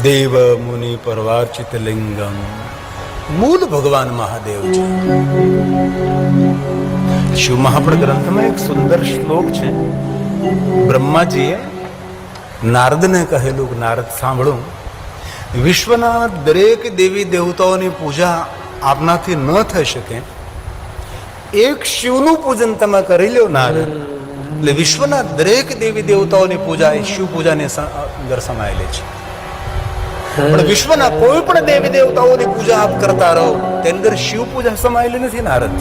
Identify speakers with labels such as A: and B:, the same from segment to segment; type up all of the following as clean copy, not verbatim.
A: દેવ મુનિ પરવાર્ચિત લિંગમ. મૂળ ભગવાન મહાદેવ છે. શિવ મહાપુર ગ્રંથમાં એક સુંદર શ્લોક છે. બ્રહ્માજીએ નારદને કહેલું કે નારદ સાંભળું, વિશ્વના દરેક દેવી દેવતાઓની પૂજા આપનાથી ન થઈ શકે, એક શિવનું પૂજન તમે કરી લો નારદ, એટલે વિશ્વના દરેક દેવી દેવતાઓની પૂજા એ શિવ પૂજાની અંદર સમાયેલી છે. પણ વિશ્વના કોઈ પણ દેવી દેવતાઓની પૂજા આપ કરતા રહો, તેની અંદર શિવ પૂજા સમાયેલી નથી નારદ.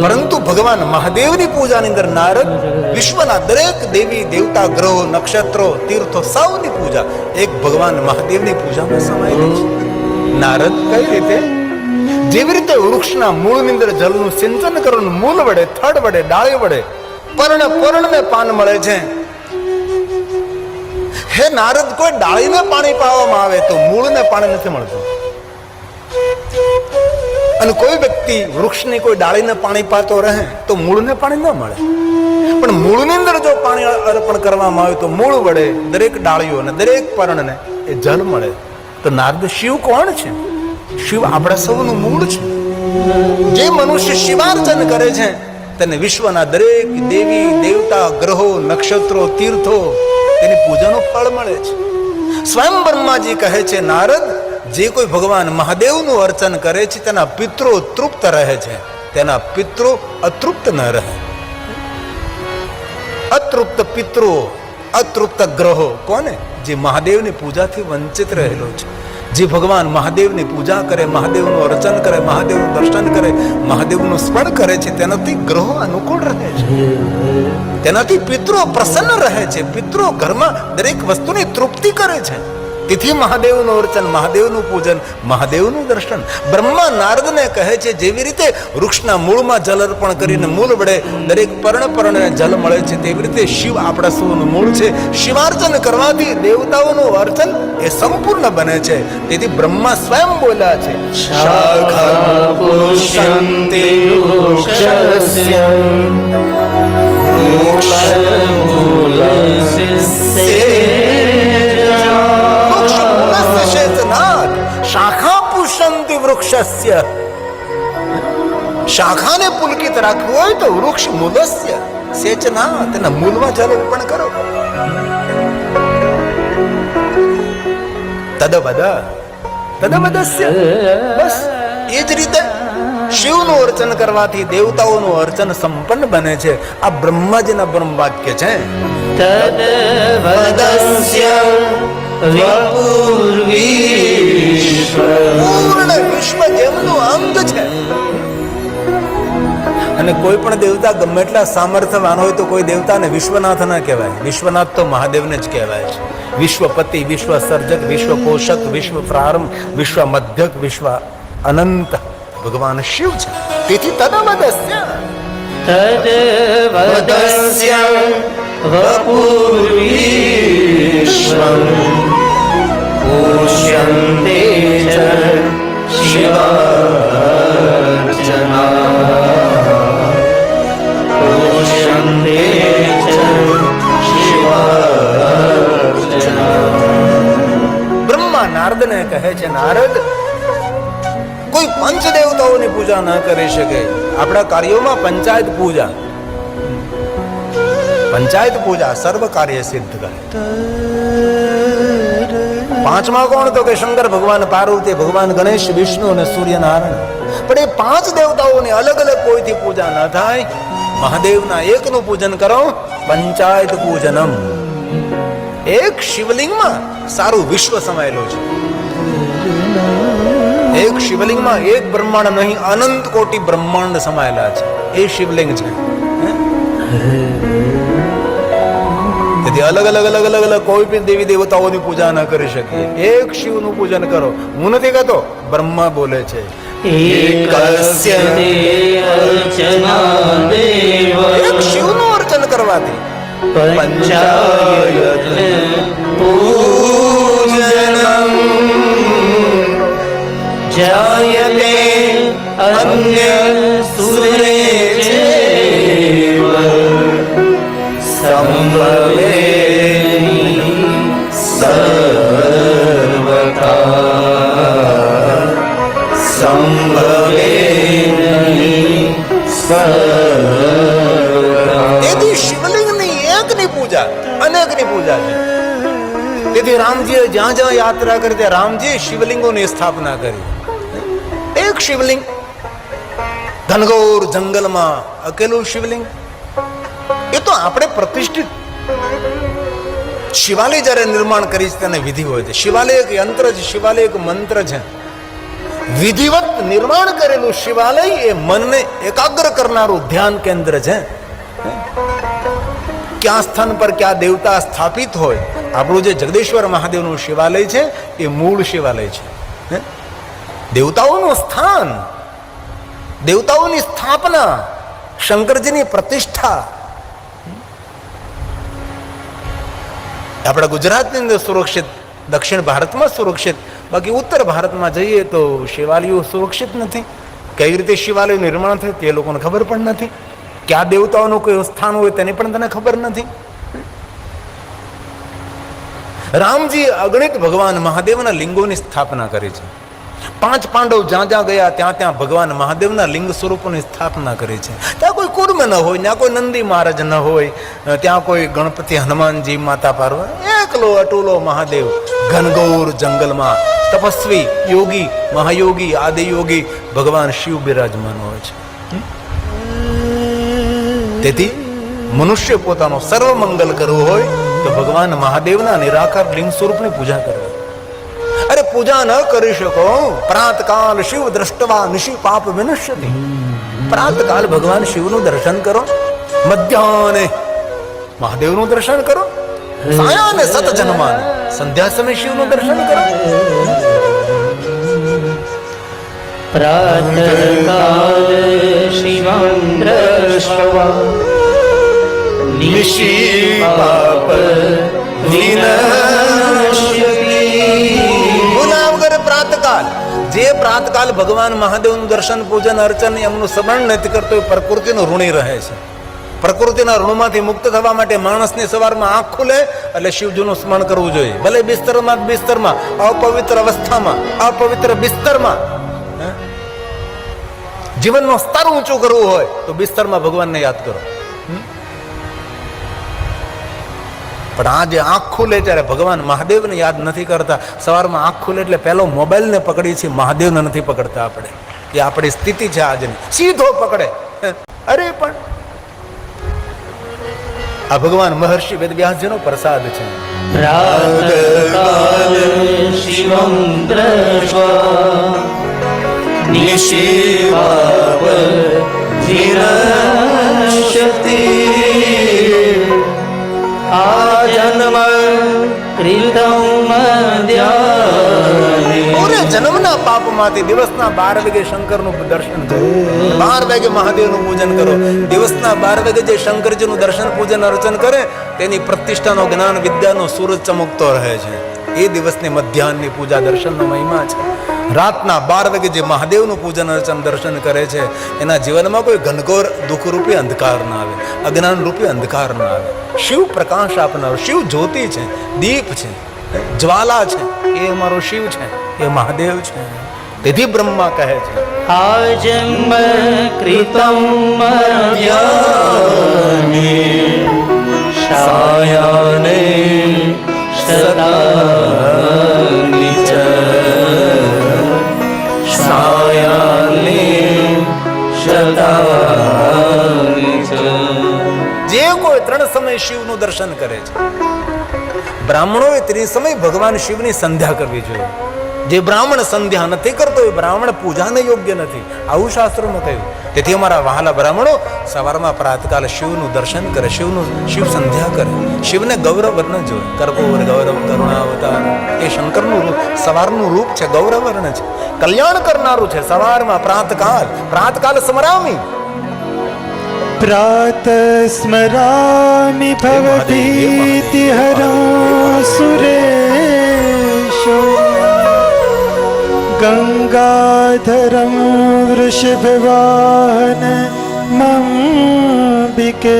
A: પરંતુ ભગવાન મહાદેવની પૂજાની અંદર નારદ વિશ્વના દરેક દેવી દેવતા, ગ્રહો, નક્ષત્રો, તીર્થો સૌની પૂજા એક ભગવાન મહાદેવની પૂજામાં સમાયેલી છે. નારદ કઈ રીતે? જેવી રીતે વૃક્ષના મૂળની અંદર જળનું સિંચન કરવાનું મૂળ વડે, થડ વડે, ડાળી વડે પર્ણને પાન મળે છે. હે નારદ, કોઈ ડાળીને પાણી પાવામાં આવે તો મૂળને પાણી નથી મળતું. અને કોઈ વ્યક્તિ વૃક્ષની કોઈ ડાળીને પાણી પાતો રહે તો મૂળને પાણી ન મળે. પણ મૂળની અંદર જો પાણી અર્પણ કરવામાં આવે તો મૂળ વડે દરેક ડાળીઓ અને દરેક પર્ણને એ જળ મળે. તો નારદ, શિવ કોણ છે? શિવ આપણા સૌનું મૂળ છે. જે મનુષ્ય શિવાર્ચન કરે છે તેને વિશ્વના દરેક દેવી દેવતા, ગ્રહો, નક્ષત્રો, તીર્થો તેની પૂજાનું ફળ મળે છે. સ્વયં બ્રહ્માજી કહે છે, નારદ, જે કોઈ ભગવાન મહાદેવનું અર્ચન કરે છે તેના પિતૃ તૃપ્ત રહે છે, તેના પિતૃ અતૃપ્ત ન રહે. અતૃપ્ત પિતૃ, અતૃપ્ત ગ્રહો કોને? જે મહાદેવની પૂજાથી વંચિત રહેલો છે. જે ભગવાન મહાદેવની પૂજા કરે, મહાદેવનું અર્ચન કરે, મહાદેવનું દર્શન કરે, મહાદેવનું સ્મરણ કરે છે, તેનાથી ગ્રહો અનુકૂળ રહે છે, તેનાથી પિતૃ પ્રસન્ન રહે છે, પિતૃ ઘરમાં દરેક વસ્તુની તૃપ્તિ કરે છે. તેથી મહાદેવનું અર્ચન, મહાદેવનું પૂજન, મહાદેવનું દર્શન. બ્રહ્મા નારદને કહે છે, જેવી રીતે વૃક્ષના મૂળમાં જલ અર્પણ કરીને મૂળ વડે દરેક પર્ણને જલ મળે છે, તેવી રીતે શિવ આપણા સૌનું મૂળ છે. શિવાર્ચન કરવાથી દેવતાઓનું અર્ચન એ સંપૂર્ણ બને છે. તેથી બ્રહ્મા સ્વયં બોલ્યા છે, શાખા પુષ્યન્તિ વૃક્ષસ્ય શાખા પુષ્યન્તિ વૃક્ષસ્ય. શાખાને પુલકિત રાખવું હોય તો વૃક્ષ મૂલસ્ય સેચના, તેના મૂળમાં જલ અર્પણ કરો. તદવદસ્ય. બસ એ જ રીતે શિવનું અર્ચન કરવાથી દેવતાઓનું અર્ચન સંપન્ન બને છે. આ બ્રહ્માજીના બ્રહ્મ વાક્ય છે. તદવદસ્ય પૂર્ણ વિશ્વ જેમનું અંગ છે. અને કોઈ પણ દેવતા ગમે એટલા સામર્થ્યવાન હોય તો કોઈ દેવતાને વિશ્વનાથ ના કહેવાય. વિશ્વનાથ તો મહાદેવને જ કહેવાય છે. વિશ્વપતિ, વિશ્વ સર્જક, વિશ્વ પોષક, વિશ્વ પ્રારંભ, વિશ્વ મધ્યક, વિશ્વ અનંત ભગવાન શિવ છે. તેથી તદવદસ્ય વપુર્વિશ્વં પુષ્યન્તે ચ શિવાર્ચના, પુષ્યન્તે ચ શિવાર્ચના. બ્રહ્મા નારદને કહે છે, નારદ, કોઈ પંચ દેવતાઓની પૂજા ન કરી શકે. આપણા કાર્યોમાં પંચાયત પૂજા સર્વ કાર્ય સિદ્ધ કરે. પાંચમા કોણ? તો કે શંકર ભગવાન, પાર્વતી, ભગવાન ગણેશ, વિષ્ણુ અને સૂર્યનારાયણ. પણ એ પાંચ દેવતાઓની અલગ અલગ કોઈથી પૂજા ન થાય. મહાદેવના એકનું પૂજન કરો, પંચાયત પૂજનમ. એક શિવલિંગમાં સારું વિશ્વ સમાયેલું છે. એક શિવલિંગમાં એક બ્રહ્માંડ નહીં, અનંત કોટી બ્રહ્માંડ સમાયેલા છે. એ શિવલિંગ છે. તેથી અલગ અલગ કોઈ પણ દેવી દેવતાઓની પૂજા ન કરી શકીએ. એક શિવનું પૂજન કરો. હું નથી કહેતો, બ્રહ્મા બોલે છે. એક શિવનું અર્ચન કરવાથી પંચાયત પૂજનમ જાયતે અન્ય સુરે સંભવે તેથી શિવલિંગની એકની પૂજા અનેકની પૂજા છે. તેથી રામજીએ જ્યાં જ્યાં યાત્રા કરી ત્યાં રામજીએ શિવલિંગોની સ્થાપના કરી. એક શિવલિંગ ઘનઘોર જંગલમાં અકેલું શિવલિંગ, એ તો આપણે પ્રતિષ્ઠિત શિવાલય જયારે નિર્માણ કરી છે તેને વિધિ હોય છે. શિવાલય એક યંત્ર છે, શિવાલય એક મંત્ર છે. વિધિવત નિર્માણ કરેલું શિવાલય એ મનને એકાગ્ર કરનારું ધ્યાન કેન્દ્ર છે. ક્યાં સ્થાન પર ક્યાં દેવતા સ્થાપિત હોય, આપણું જે જગદીશ્વર મહાદેવનું શિવાલય છે એ મૂળ શિવાલય છે. દેવતાઓનું સ્થાન, દેવતાઓની સ્થાપના, શંકરજીની પ્રતિષ્ઠા આપણા ગુજરાતની અંદર સુરક્ષિત, દક્ષિણ ભારતમાં સુરક્ષિત, બાકી ઉત્તર ભારતમાં જઈએ તો શિવાલયો સુરક્ષિત નથી. કઈ રીતે શિવાલય નિર્માણ થયું તે લોકોને ખબર પણ નથી. ક્યાં દેવતાઓનું કોઈ સ્થાન હોય તેની પણ તને ખબર નથી. રામજી અગણિત ભગવાન મહાદેવના લિંગોની સ્થાપના કરી છે. 5 પાંડવ જ્યાં જ્યાં ગયા ત્યાં ત્યાં ભગવાન મહાદેવના લિંગ સ્વરૂપોની સ્થાપના કરી છે. ત્યાં કોઈ કુર્મ ન હોય, ત્યાં કોઈ નંદી મહારાજ ન હોય, ત્યાં કોઈ ગણપતિ, હનુમાનજી, માતા પાર્વતી, એકલો અટુલો મહાદેવ ઘનઘોર જંગલમાં તપસ્વી, યોગી, મહાયોગી, આદિયોગી ભગવાન શિવ બિરાજમાન હોય છે. તેથી મનુષ્ય પોતાનો સર્વ મંગલ કરવું હોય તો ભગવાન મહાદેવના નિરાકાર લિંગ સ્વરૂપની પૂજા કરવી. અરે પૂજા ન કરી શકો, પ્રાતકાલ શિવ દ્રષ્ટવા નિશિ પાપ વિનશ્યતિ. પ્રાતકાલ ભગવાન શિવનું દર્શન કરો, મધ્યાહને મહાદેવનું દર્શન કરો, સાયાને સત જન્માને સંધ્યા સમય શિવનું દર્શન કરો.
B: પ્રાતકાલ શિવં દ્રષ્ટવા નિશિ પાપ વિનશ્યતિ.
A: પ્રાતકાલ, જે પ્રાતકાલ ભગવાન મહાદેવનું દર્શન, પૂજન, અર્ચન એમનું સ્મરણ નથી કરતો એ પ્રકૃતિનો ઋણી રહે છે. પ્રકૃતિના ઋણમાંથી મુક્ત થવા માટે માણસની સવારમાં આંખ ખુલે એટલે શિવજીનું સ્મરણ કરવું જોઈએ. ભલે બિસ્તરમાં અપવિત્ર અવસ્થામાં, અપવિત્ર બિસ્તરમાં જીવનનું સ્તર ઊંચું કરવું હોય તો બિસ્તરમાં ભગવાનને યાદ કરો. પણ આજે આંખ ખુલે ત્યારે ભગવાન મહાદેવને યાદ નથી કરતા. સવારમાં આંખ ખુલે એટલે પહેલો મોબાઈલને પકડી છે, મહાદેવને નથી પકડતા. આપણે એ આપણી સ્થિતિ છે આજની. સીધો પકડે. અરે પણ આ ભગવાન મહર્ષિ વેદવ્યાસજીનો પ્રસાદ છે.
B: પ્રાતકાલ શિવં દ્રષ્ટવા નિશિ પાપ વિનશ્યતિ. આજન્મ કૃતં મધ્યાહ્ને.
A: પૂરે જન્મના પાપમાંથી દિવસના 12 વાગે શંકરનું દર્શન કરો, 12 વાગે મહાદેવનું પૂજન કરો. દિવસના 12 વાગે જે શંકરજીનું દર્શન, પૂજન, અર્ચન કરે તેની પ્રતિષ્ઠાનો, જ્ઞાન વિદ્યાનો સૂરજ ચમકતો રહે છે. એ દિવસની મધ્યાહ્નની પૂજા, દર્શનનો મહિમા છે. રાતના 12 વાગે જે મહાદેવનું પૂજન, અર્ચન, દર્શન કરે છે એના જીવનમાં કોઈ ઘનઘોર દુઃખરૂપી અંધકાર ના આવે, અજ્ઞાન રૂપી અંધકાર ના આવે. શિવ પ્રકાશ આપનારો, શિવ જ્યોતિ છે, દીપ છે, જ્વાલા છે, એ અમારો શિવ છે, એ મહાદેવ છે. તેથી બ્રહ્મા કહે છે
B: આજન્મ કૃતં મધ્યાહ્ને સાયાહ્ને સદાનિ ચ. સાયાહ્ને સદાનિ ચ.
A: જે કોઈ 3 સમય શિવનું દર્શન કરે છે, બ્રાહ્મણોએ 3 સમય ભગવાન શિવની સંધ્યા કરવી જોઈએ. જે બ્રાહ્મણ સંધ્યા નથી કરતો એ બ્રાહ્મણ પૂજાને યોગ્ય નથી, આવું શાસ્ત્રોમાં કહ્યું. તેથી અમારા વહાલા બ્રાહ્મણો સવારમાં પ્રાતકાલ શિવનું દર્શન કરે, શિવ સંધ્યા કરે. શિવને ગૌરવર્ણ જોઈએ, કર્પૂર ગૌરવ કરુણાવતાર. એ શંકરનું રૂપ, સવારનું રૂપ છે, ગૌરવર્ણ છે, કલ્યાણ કરનારું છે. સવારમાં પ્રાતકાલ સ્મરામી.
C: પ્રાત સ્મરામિ ભવભીતિ હરા સુરેશો ગંગાધરમ વૃષભવાહન મંબિકેશ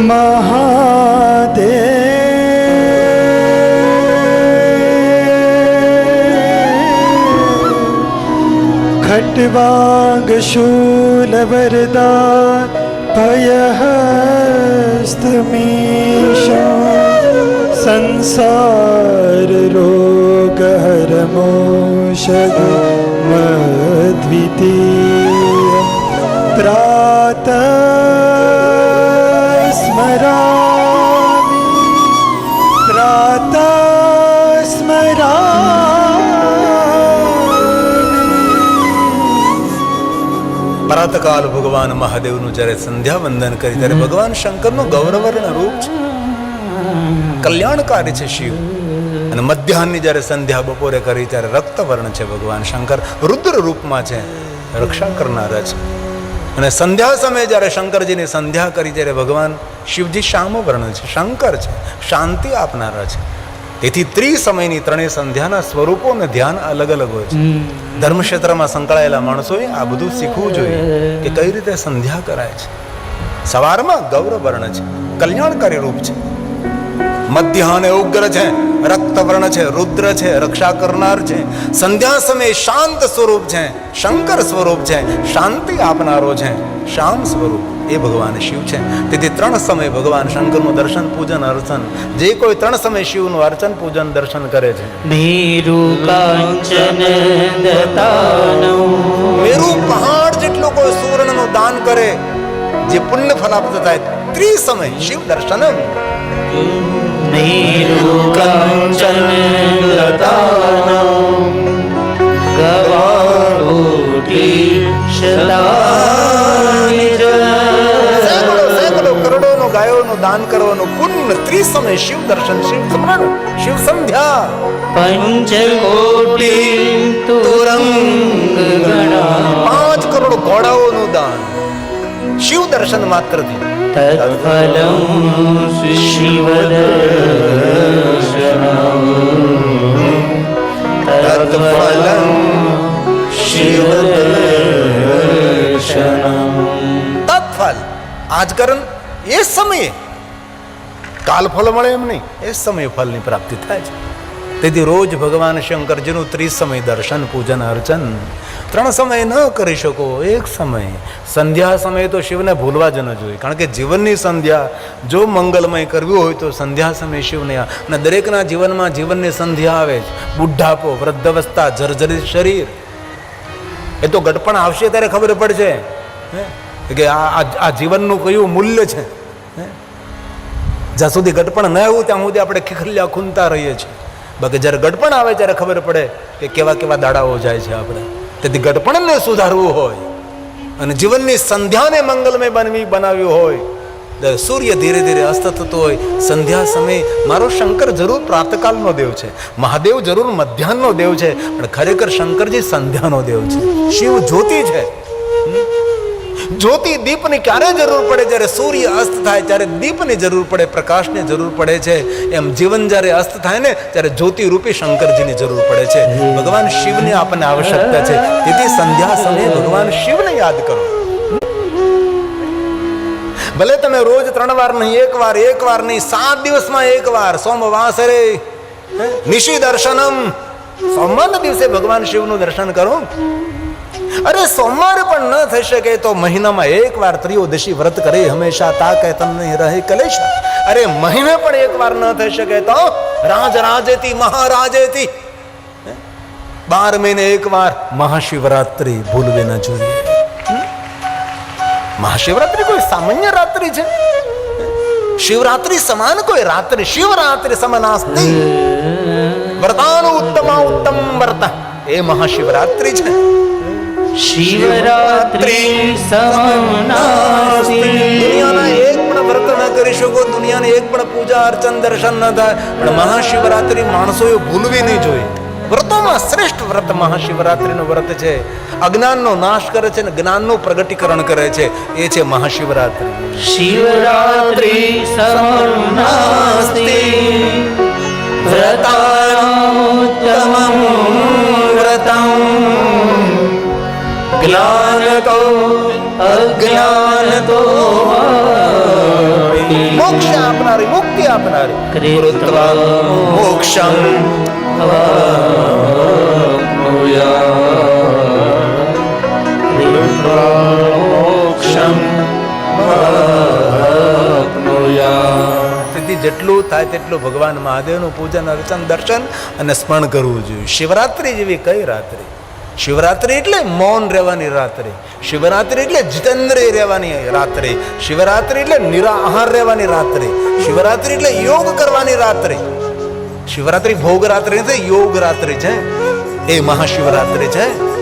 C: મહાદેવ खट्वाङ्गशूलवरदा भयहस्तमीशं संसाररोगहरमोषधमद्वितीयं प्रातः स्मरामि प्रातः
A: પ્રાતકાલ ભગવાન મહાદેવનું જ્યારે સંધ્યા વંદન કરી ત્યારે ભગવાન શંકરનું ગૌરવર્ણ રૂપ છે, કલ્યાણકારી છે શિવ. અને મધ્યાહનની જ્યારે સંધ્યા બપોરે કરી ત્યારે રક્તવર્ણ છે ભગવાન શંકર, રુદ્ર રૂપમાં છે, રક્ષા કરનારા છે. અને સંધ્યા સમયે જ્યારે શંકરજીની સંધ્યા કરી ત્યારે ભગવાન શિવજી શ્યામવર્ણ છે, શંકર છે, શાંતિ આપનારા છે. તેથી ત્રિસમયની ત્રણેય સંધ્યાના સ્વરૂપો અને ધ્યાન અલગ અલગ હોય છે. ધર્મક્ષેત્રમાં સંકળાયેલા માણસોએ આ બધું શીખવું જોઈએ કે કઈ રીતે સંધ્યા કરાય છે. સવારમાં ગૌરવર્ણ છે, કલ્યાણકારી રૂપ છે. મધ્યાહને ઉગ્ર છે, રક્તવર્ણ છે, રુદ્ર છે, રક્ષા કરનાર છે. સંધ્યા સમયે શાંત સ્વરૂપ છે, શંકર સ્વરૂપ છે, શાંતિ આપનારો છે, શ્યામ સ્વરૂપ એ ભગવાન શિવ છે. તેથી ત્રણ સમય ભગવાન શંકરનું દર્શન પૂજન અર્ચન, જે કોઈ ત્રણ સમય શિવનું અર્ચન પૂજન દર્શન કરે છે.
B: મેરુ કાંચન દતાનો,
A: મેરુ પહાડ જેટલું કોઈ સુવર્ણનું દાન કરે જે પુણ્ય ફલાપ્ત થાય. ત્રિસમય શિવ દર્શન.
B: મેરુ કાંચન દતાનો ગવારોટી શતાનિજ,
A: સેંકડો કરોડોનું ગાયોનું દાન કરવાનું પુણ્ય. ત્રિસમય શિવ દર્શન, શિવ સ્મરણ, શિવ સંધ્યા.
B: પંચકોટી તુરંગ ગણા,
A: 5 કરોડ ઘોડાઓનું દાન શિવ દર્શન માત્રથી.
B: તત્ફલં શિવદર્શનમ, તત્ફલં શિવદર્શનમ.
A: તત્ફલ આજકરણ એ સમયે, કાલ ફળ મળે એમ નહીં, એ સમયે ફળની પ્રાપ્તિ થાય છે. તેથી રોજ ભગવાન શંકરજીનું ત્રિસમય દર્શન પૂજન અર્ચન. 3 સમય ન કરી શકો, એક સમય સંધ્યા સમયે તો શિવને ભૂલવા જ ન જોઈએ. કારણ કે જીવનની સંધ્યા જો મંગલમય કરવી હોય તો સંધ્યા સમયે શિવને. અને દરેકના જીવનમાં જીવનની સંધ્યા આવે છે. બુઢાપો, વૃદ્ધાવસ્થા, જર્જરિત શરીર, એ તો ગટપણ આવશે ત્યારે ખબર પડશે કે આ જીવનનું કયું મૂલ્ય છે. જ્યાં સુધી ગટપણ ન આવ્યું ત્યાં સુધી આપણે ખીખલ્યા ખૂંદતા રહીએ છીએ. બાકી જ્યારે ગટપણ આવે ત્યારે ખબર પડે કે કેવા કેવા દાડાઓ જાય છે આપણે. તેથી ગટપણને સુધારવું હોય અને જીવનની સંધ્યાને મંગલમય બનાવ્યું હોય, સૂર્ય ધીરે ધીરે અસ્ત થતો હોય, સંધ્યા સમયે મારો શંકર જરૂર પ્રાતકાલનો દેવ છે, મહાદેવ જરૂર મધ્યાહનનો દેવ છે, પણ ખરેખર શંકરજી સંધ્યાનો દેવ છે. શિવ જ્યોતિ છે. જ્યોતિ દીપની ક્યારે જરૂર પડે? જ્યારે સૂર્ય અસ્ત થાય ત્યારે દીપની જરૂર પડે, પ્રકાશની જરૂર પડે છે. એમ જીવન જ્યારે અસ્ત થાય ને ત્યારે જ્યોતિ રૂપી શંકરજીની જરૂર પડે છે. ભગવાન શિવની આપણને આવશ્યકતા છે. તેથી સંધ્યા સમયે ભગવાન શિવને યાદ કરો. ભલે તમે રોજ 3 વાર નહીં, એક વાર નહીં, 7 દિવસમાં 1 વાર, સોમવાસરે નિશિ દર્શનમ, સોમવારના દિવસે ભગવાન શિવનું દર્શન કરો. અરે સોમવારે પણ ન થઈ શકે તો મહિનામાં 1 વાર ત્રિયોદશી વ્રત કરે, હંમેશા તાકે તમને રહે કલેશ. અરે મહિને પણ 1 વાર ન થઈ શકે તો રાજેતી મહારાજેતી 12 મહિને 1 વાર મહાશિવરાત્રિ ભૂલવી ન જોઈએ. મહાશિવરાત્રિ કોઈ સામાન્ય રાત્રિ છે? શિવરાત્રિ સમાન કોઈ રાત્રિ, શિવરાત્રિ સમાનાસ્તિ. વ્રતાનું ઉત્તમ વ્રત એ મહાશિવરાત્રિ છે.
B: શિવરાત્રિ સમાનાસ્તિ.
A: દુનિયાના એક પણ વ્રત ન કરી શકો, દુનિયાની એક પણ પૂજા અર્ચન દર્શન ન થાય, પણ મહાશિવરાત્રિ માણસોએ ભૂલવી નહીં જોઈએ. વ્રતોમાં શ્રેષ્ઠ વ્રત મહાશિવરાત્રિનું વ્રત છે. અજ્ઞાનનો નાશ કરે છે અને જ્ઞાનનું પ્રગટીકરણ કરે છે. એ છે મહાશિવરાત્રિ.
B: શિવરાત્રિ સમાનાસ્તિ વ્રતાનુત્તમં વ્રતં જ્ઞાનતો અજ્ઞાનતો
A: મોક્ષ આપનારી, મુક્તિ આપનારી.
B: કૃત્વા
A: મોક્ષમ
B: મોક્ષમ વાપ્નુયાત.
A: તેથી જેટલું થાય તેટલું ભગવાન મહાદેવનું પૂજન અર્ચન દર્શન અને સ્મરણ કરવું જોઈએ. શિવરાત્રિ જેવી કઈ રાત્રિ? શિવરાત્રિ એટલે મૌન રહેવાની રાત્રિ. શિવરાત્રિ એટલે જીતેન્દ્રિય રહેવાની રાત્રિ. શિવરાત્રિ એટલે નિરાહાર રહેવાની રાત્રિ. શિવરાત્રિ એટલે યોગ કરવાની રાત્રિ. શિવરાત્રિ ભોગ રાત્રિ નથી, યોગ રાત્રિ છે. એ મહાશિવરાત્રિ છે.